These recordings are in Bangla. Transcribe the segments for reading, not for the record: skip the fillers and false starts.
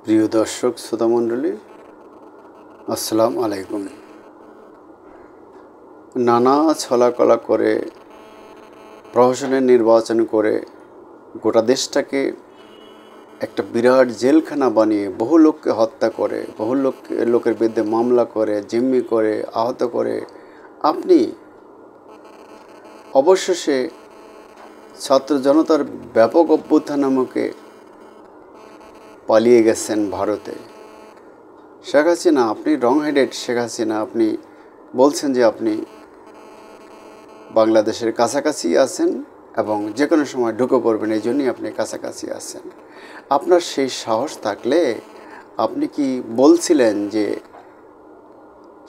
প্রিয় দর্শক শ্রোতামণ্ডলী, আসসালামু আলাইকুম। নানা ছলাকলা করে প্রহসনের নির্বাচন করে গোটা দেশটাকে একটা বিরাট জেলখানা বানিয়ে বহু লোককে হত্যা করে, বহু লোকের বিরুদ্ধে মামলা করে, জিম্মি করে, আহত করে আপনি অবশেষে ছাত্র জনতার ব্যাপক অভ্যুত্থানমুখে পালিয়ে গেছেন ভারতে। শেখ হাসিনা, আপনি রং হেডেড শেখ হাসিনা। আপনি বলছেন যে আপনি বাংলাদেশের কাছাকাছি আছেন এবং যে কোনো সময় ঢুকে পড়বেন, এই জন্যই আপনি কাছাকাছি আছেন। আপনার সেই সাহস থাকলে আপনি কি বলছিলেন যে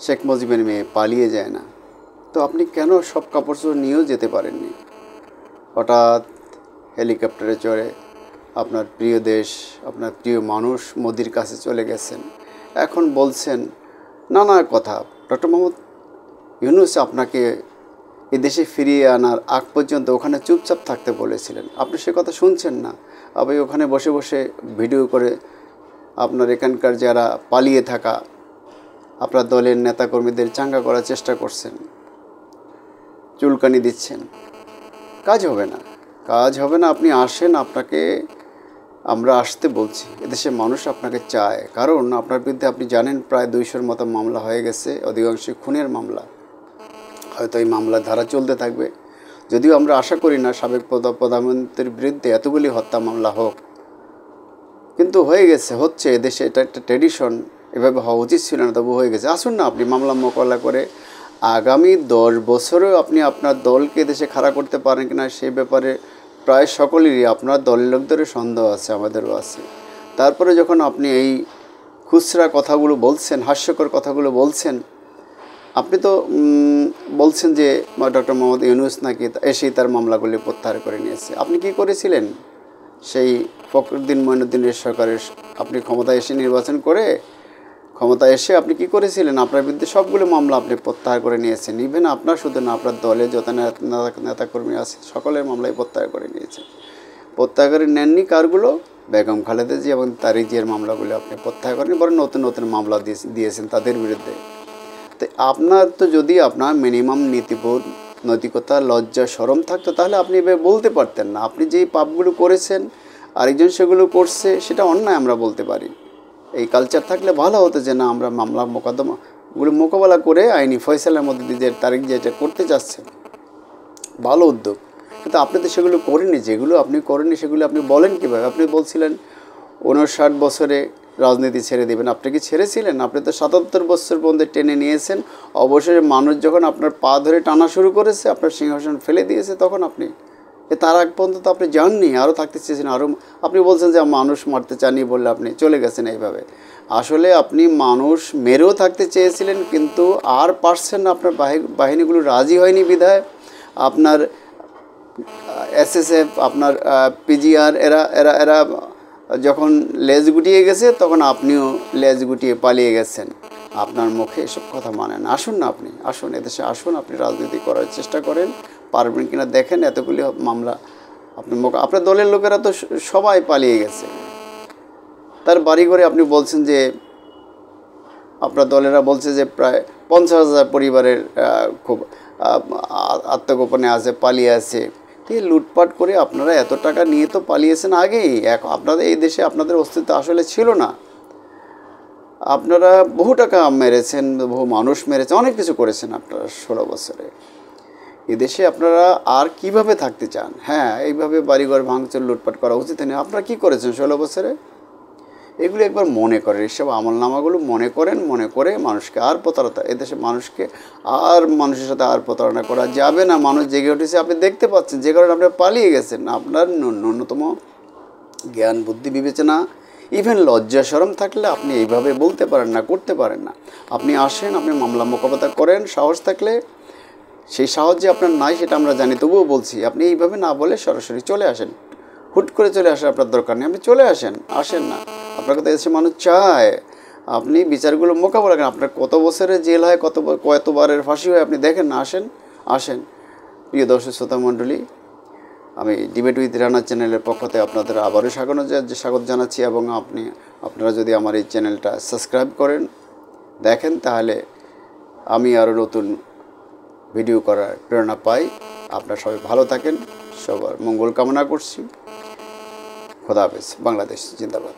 শেখ মুজিবের মেয়ে পালিয়ে যায় না? তো আপনি কেন সব কাপড় চোপড় নিয়েও যেতে পারেননি? হঠাৎ হেলিকপ্টারে চড়ে আপনার প্রিয় দেশ, আপনার প্রিয় মানুষ মোদির কাছে চলে গেছেন। এখন বলছেন নানা কথা। ডক্টর মোহাম্মদ ইউনূস আপনাকে এদেশে ফিরিয়ে আনার আগ পর্যন্ত ওখানে চুপচাপ থাকতে বলেছিলেন। আপনি সে কথা শুনছেন না। আপনি ওখানে বসে বসে ভিডিও করে আপনার এখানকার যারা পালিয়ে থাকা আপনার দলের নেতাকর্মীদের চাঙ্গা করার চেষ্টা করছেন, চুলকানি দিচ্ছেন। কাজ হবে না, কাজ হবে না। আপনি আসেন, আপনাকে আমরা আসতে বলছি। এদেশের মানুষ আপনাকে চায়, কারণ আপনার বিরুদ্ধে আপনি জানেন প্রায় 200-র মতো মামলা হয়ে গেছে, অধিকাংশই খুনের মামলা। হয়তো এই মামলার ধারা চলতে থাকবে, যদিও আমরা আশা করি না সাবেক প্রধানমন্ত্রীর বিরুদ্ধে এতগুলি হত্যা মামলা হোক, কিন্তু হয়ে গেছে, হচ্ছে। এদেশে এটা একটা ট্র্যাডিশন, এভাবে হওয়া উচিত ছিল না, তবু হয়ে গেছে। আসুন না, আপনি মামলা মোকাবিলা করে আগামী 10 বছরেও আপনি আপনার দলকে দেশে খাড়া করতে পারেন কিনা সে ব্যাপারে প্রায় সকলেরই, আপনার দলের লোকদেরও সন্দেহ আছে, আমাদেরও আছে। তারপরে যখন আপনি এই খুচরা কথাগুলো বলছেন, হাস্যকর কথাগুলো বলছেন, আপনি তো বলছেন যে ডক্টর মোহাম্মদ ইউনূস নাকি এসেই তার মামলাগুলি প্রত্যাহার করে নিয়েছে। আপনি কি করেছিলেন? সেই ফখরুদ্দিন মঈনুদ্দিনের সরকারের আপনি ক্ষমতায় এসে নির্বাচন করে ক্ষমতায় এসে আপনি কি করেছিলেন? আপনার বিরুদ্ধে সবগুলো মামলা আপনি প্রত্যাহার করে নিয়েছেন। ইভেন আপনার শুধু না, আপনার দলে যত নেতাকর্মী আছে সকলের মামলাই প্রত্যাহার করে নিয়েছেন। প্রত্যাহার করে নেননি কারগুলো? বেগম খালেদা জিয়া এবং তারেক জিয়ার মামলাগুলো আপনি প্রত্যাহার করেন, বরং নতুন নতুন মামলা দিয়েছেন তাদের বিরুদ্ধে। তো আপনার তো যদি আপনার মিনিমাম নীতিবোধ, নৈতিকতা, লজ্জা, শরম থাকতো, তাহলে আপনি এভাবে বলতে পারতেন না। আপনি যেই পাপগুলো করেছেন আরেকজন সেগুলো করছে, সেটা অন্যায় আমরা বলতে পারি। এই কালচার থাকলে ভালো হতো যে না, আমরা মামলা মোকদ্দমাগুলো মোকাবেলা করে আইনি ফয়সালার মধ্যে দিয়ে তারিখ যেটা করতে চাচ্ছেন, ভালো উদ্যোগ। কিন্তু আপনি তো সেগুলো করেননি। যেগুলো আপনি করেননি সেগুলো আপনি বলেন কীভাবে? আপনি বলছিলেন 59 বছরে রাজনীতি ছেড়ে দেবেন। আপনি কি ছেড়েছিলেন? আপনি তো 77 বছর পর্যন্ত টেনে নিয়েছেন। অবশেষে মানুষ যখন আপনার পা ধরে টানা শুরু করেছে, আপনার সিংহাসন ফেলে দিয়েছে, তখন আপনি তার আগ পর্যন্ত তো আপনি যাননি, আরও থাকতে চেয়েছেন। আরও আপনি বলছেন যে মানুষ মারতে চাননি বললে আপনি চলে গেছেন এইভাবে। আসলে আপনি মানুষ মেরেও থাকতে চেয়েছিলেন, কিন্তু আর পারছেন না। আপনার বাহিনীগুলো রাজি হয়নি বিধায় আপনার এসএসএফ, আপনার পিজিআর, এরা এরা এরা যখন লেজ গুটিয়ে গেছে, তখন আপনিও লেজ গুটিয়ে পালিয়ে গেছেন। আপনার মুখে এসব কথা মানে না। আসুন না, আপনি আসুন, এদেশে আসুন, আপনি রাজনীতি করার চেষ্টা করেন, পারবেন কিনা দেখেন। এতগুলি মামলা আপনার দলের লোকেরা তো সবাই পালিয়ে গেছে। তার বাড়ি ঘরে আপনি বলছেন যে আপনার দলেরা বলছে যে প্রায় 50,000 পরিবারের খুব আত্মগোপনে আছে, পালিয়ে আছে। ঠিক লুটপাট করে আপনারা এত টাকা নিয়ে তো পালিয়েছেন আগেই। আপনাদের এই দেশে আপনাদের অস্তিত্ব আসলে ছিল না। আপনারা বহু টাকা মেরেছেন, বহু মানুষ মেরেছেন, অনেক কিছু করেছেন আপনারা 16 বছরে। এদেশে আপনারা আর কিভাবে থাকতে চান? হ্যাঁ, এইভাবে বাড়িঘর ভাঙচুর, লুটপাট করা উচিত নেই। আপনারা কী করেছেন 16 বছরে? এগুলো একবার মনে করেন, এসব আমলনামাগুলো মনে করেন। মনে করে মানুষকে আর প্রতারণা, এদেশে মানুষকে আর মানুষের সাথে আর প্রতারণা করা যাবে না। মানুষ জেগে উঠেছে, আপনি দেখতে পাচ্ছেন, যে কারণে আপনি পালিয়ে গেছেন। আপনার ন্যূনতম জ্ঞান, বুদ্ধি, বিবেচনা, ইভেন লজ্জা শরম থাকলে আপনি এইভাবে বলতে পারেন না, করতে পারেন না। আপনি আসেন, আপনি মামলা মোকাবিলা করেন, সাহস থাকলে। সেই সাহস যে আপনার নাই সেটা আমরা জানি, তবুও বলছি আপনি এইভাবে না বলে সরাসরি চলে আসেন। হুট করে চলে আসার আপনার দরকার নেই, আপনি চলে আসেন। আসেন না, আপনাকে তো এসে মানুষ চায়। আপনি বিচারগুলো মোকাবেলা করেন। আপনার কত বছরের জেল হয়, কতবারের ফাঁসি হয়, আপনি দেখেন না। আসেন। প্রিয় দর্শক শ্রোতা মণ্ডলী, আমি ডিবেট উইথ রানা চ্যানেলের পক্ষ থেকে আপনাদের আবারও স্বাগত জানাচ্ছি, এবং আপনি আপনারা যদি আমার এই চ্যানেলটা সাবস্ক্রাইব করেন দেখেন, তাহলে আমি আরও নতুন ভিডিও করার প্রেরণা পাই। আপনারা সবাই ভালো থাকেন, সবার মঙ্গল কামনা করছি। খোদা হাফেজ। বাংলাদেশ জিন্দাবাদ।